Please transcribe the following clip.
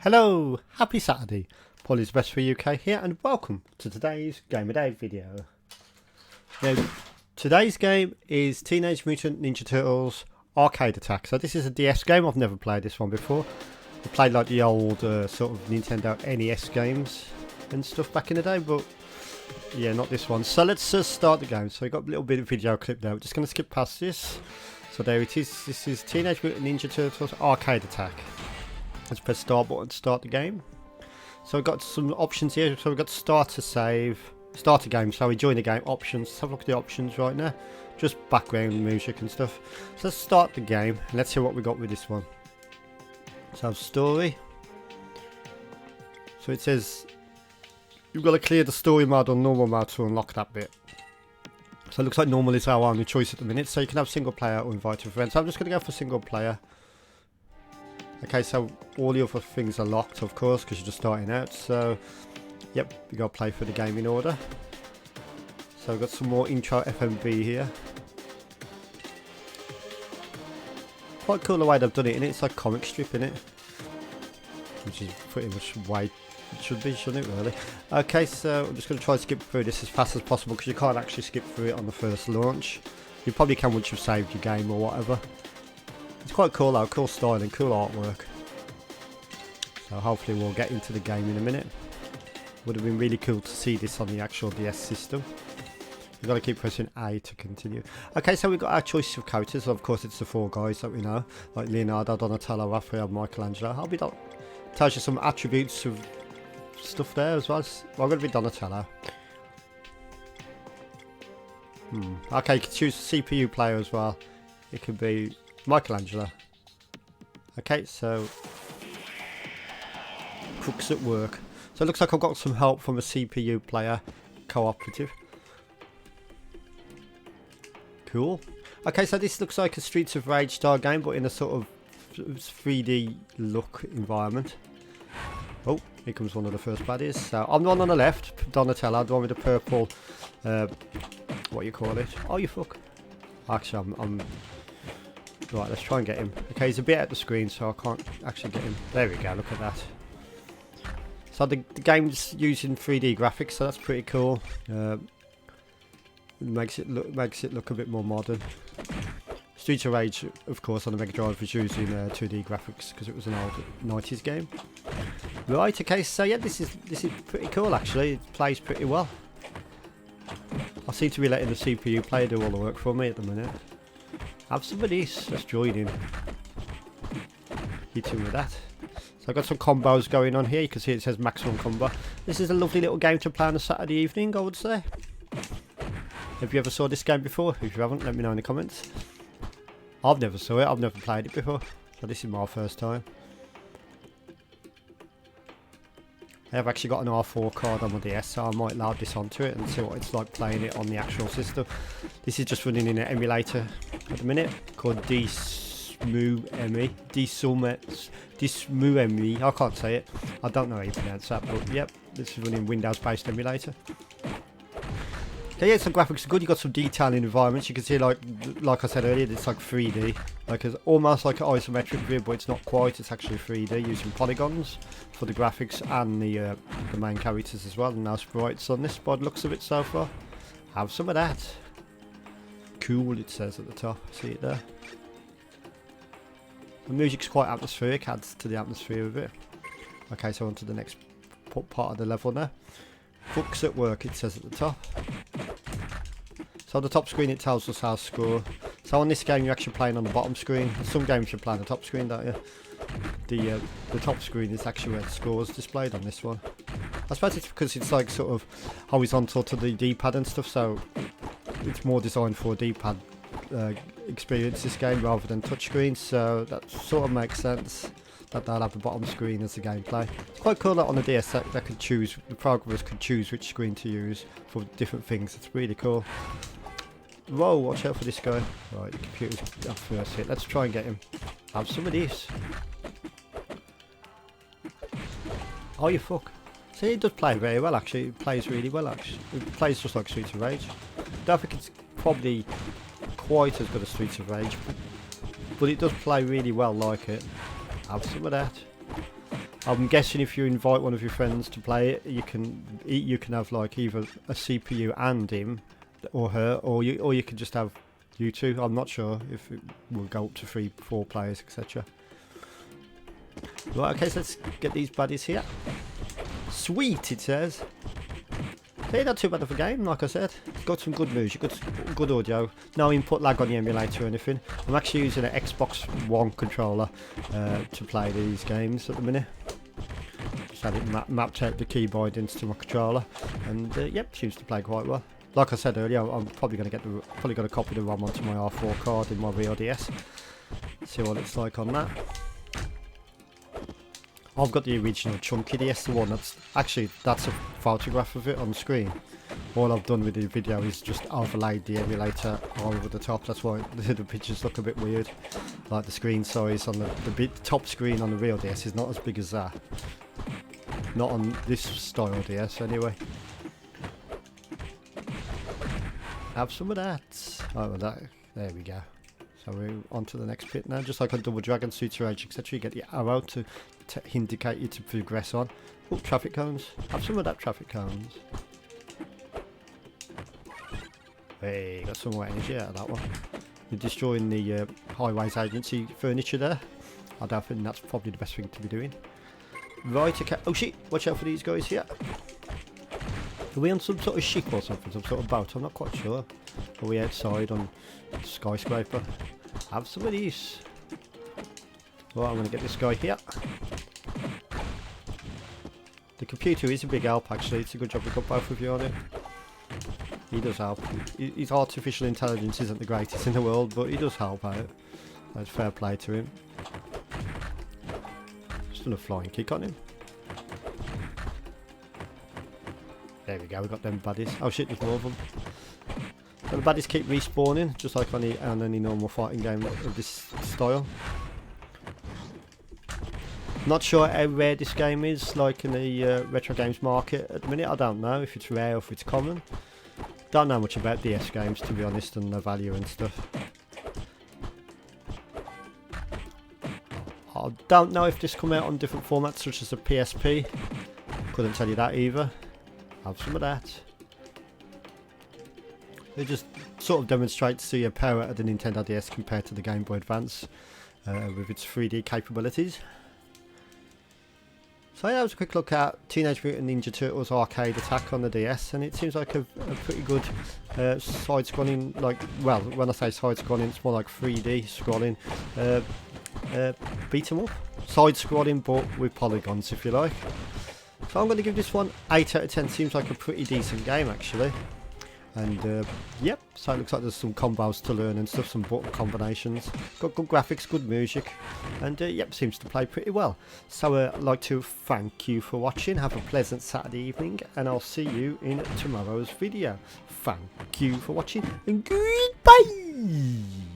Hello, happy Saturday. Polly's Best for UK here, and welcome to today's Game of Day video. Now, today's game is Teenage Mutant Ninja Turtles Arcade Attack. So this is a DS game. I've never played this one before. I played like the old sort of Nintendo NES games and stuff back in the day, but yeah, not this one. So let's start the game. So I got a little bit of video clip there. We're just going to skip past this. So there it is. This is Teenage Mutant Ninja Turtles Arcade Attack. Let's press start button to start the game. So we've got some options here. So we've got start to save, start a game. So we join the game, options. Let's have a look at the options right now. Just background music and stuff. So let's start the game. And let's see what we got with this one. So story. So it says you've got to clear the story mode or normal mode to unlock that bit. So it looks like normal is our only choice at the minute. So you can have single player or invite your friends. So I'm just going to go for single player. Okay, so all the other things are locked, of course, because you're just starting out. So, yep, we got to play for the game in order. So we've got some more intro FMV here. Quite cool the way they've done it, and it's like comic strip in it, which is pretty much the way it should be, shouldn't it? Really. Okay, so I'm just going to try to skip through this as fast as possible because you can't actually skip through it on the first launch. You probably can once you've saved your game or whatever. It's quite cool though, cool style and cool artwork. So hopefully we'll get into the game in a minute. Would have been really cool to see this on the actual DS system. You've got to keep pressing A to continue. Okay, so we've got our choice of characters. Of course it's the four guys that we know, like Leonardo, Donatello, Raphael, Michelangelo. I'll be tells you some attributes of stuff there as well. Well, I'm going to be Donatello. Okay, you can choose a CPU player as well. It could be Michelangelo. Okay, so Crooks at work. So it looks like I've got some help from a CPU player cooperative. Cool. Okay, so this looks like a Streets of Rage style game, but in a sort of 3D look environment. Oh, here comes one of the first baddies. So I'm the one on the left, Donatello, the one with the purple, what you call it? Oh, you fuck. Actually, I'm right, let's try and get him. Okay, he's a bit at the screen, so I can't actually get him. There we go, look at that. So the game's using 3D graphics, so that's pretty cool. Makes it look a bit more modern. Streets of Rage, of course, on the Mega Drive was using 2D graphics because it was an old 90s game. Right, okay, so yeah, this is pretty cool actually. It plays pretty well. I seem to be letting the CPU player do all the work for me at the minute. Have some of these. Let's join in. Hit him with that. So I've got some combos going on here. You can see it says maximum combo. This is a lovely little game to play on a Saturday evening, I would say. Have you ever saw this game before? If you haven't, let me know in the comments. I've never saw it. I've never played it before. So this is my first time. I've actually got an R4 card on my DS, so I might load this onto it and see what it's like playing it on the actual system. This is just running in an emulator at the minute called Dismue. I can't say it. I don't know how you pronounce that, but yep, this is running Windows-based emulator. Okay, yeah, some graphics are good. You've got some detail in environments. You can see, like I said earlier, it's like 3D. Like it's almost like an isometric view, but it's not quite. It's actually 3D using polygons for the graphics and the main characters as well. And no sprites on this, by the looks of it so far. Have some of that. Cool, it says at the top. See it there. The music's quite atmospheric, adds to the atmosphere of it. Okay, so on to the next part of the level now. Crooks at work, it says at the top. So on the top screen it tells us our score. So on this game you're actually playing on the bottom screen. Some games you play on the top screen, don't you? The top screen is actually where the score is displayed on this one. I suppose it's because it's like sort of horizontal to the D-pad and stuff, so it's more designed for a D-pad experience, this game, rather than touchscreen, so that sort of makes sense that they'll have the bottom screen as the gameplay. It's quite cool that on the DS that the programmers could choose which screen to use for different things. It's really cool. Whoa, watch out for this guy. Right, the computer's our first hit. Let's try and get him. Have some of these. Oh, you fuck. See, it does play very well actually. It plays really well actually. It plays just like Streets of Rage. I don't think it's probably quite as good as Streets of Rage, but it does play really well like it. Have some of that. I'm guessing if you invite one of your friends to play it, you can have like either a CPU and him or her, or you can just have you two. I'm not sure if it will go up to 3-4 players, etc. Right, okay, so let's get these buddies here. Sweet, it says. Hey, not too bad of a game, like I said. It's got some good music, good audio. No input lag on the emulator or anything. I'm actually using an Xbox One controller to play these games at the minute. Just had it mapped out the keyboard into my controller, and yep, seems to play quite well. Like I said earlier, I'm probably going to copy the ROM onto my R4 card in my real DS. See what it's like on that. I've got the original chunky DS, the one that's a photograph of it on screen. All I've done with the video is just overlaid the emulator over the top. That's why the pictures look a bit weird. Like the screen size on the top screen on the real DS is not as big as that. Not on this style DS anyway. Have some of that. Oh, well, there we go. So we're on to the next pit now. Just like on Double Dragon, Suits Rage, etc. You get the arrow to indicate you to progress on. Oh, traffic cones. Have some of that traffic cones. Hey, got some more energy out of that one. You're destroying the Highways Agency furniture there. I don't think that's probably the best thing to be doing. Right, okay. Oh shit, watch out for these guys here. Are we on some sort of ship or something? Some sort of boat? I'm not quite sure. Are we outside on skyscraper? Have some of these. Right, I'm going to get this guy here. The computer is a big help actually. It's a good job we got both of you on it. He does help. His artificial intelligence isn't the greatest in the world, but he does help out. That's fair play to him. Just done a flying kick on him. There we go, we got them baddies. Oh shit, there's more of them. And the baddies keep respawning, just like on any normal fighting game of this style. Not sure how rare this game is, like in the retro games market at the minute. I don't know if it's rare or if it's common. Don't know much about DS games, to be honest, and the value and stuff. I don't know if this come out on different formats, such as the PSP. Couldn't tell you that either. Have some of that. It just sort of demonstrates the power of the Nintendo DS compared to the Game Boy Advance with its 3D capabilities. So yeah, that was a quick look at Teenage Mutant Ninja Turtles Arcade Attack on the DS, and it seems like a pretty good side-scrolling, like, well, when I say side-scrolling, it's more like 3D scrolling, beat 'em up. Side-scrolling, but with polygons, if you like. So I'm going to give this one 8 out of 10. Seems like a pretty decent game actually. And yep, so it looks like there's some combos to learn and stuff, some button combinations. Got good graphics, good music, and yep, seems to play pretty well. So I'd like to thank you for watching. Have a pleasant Saturday evening, and I'll see you in tomorrow's video. Thank you for watching, and goodbye!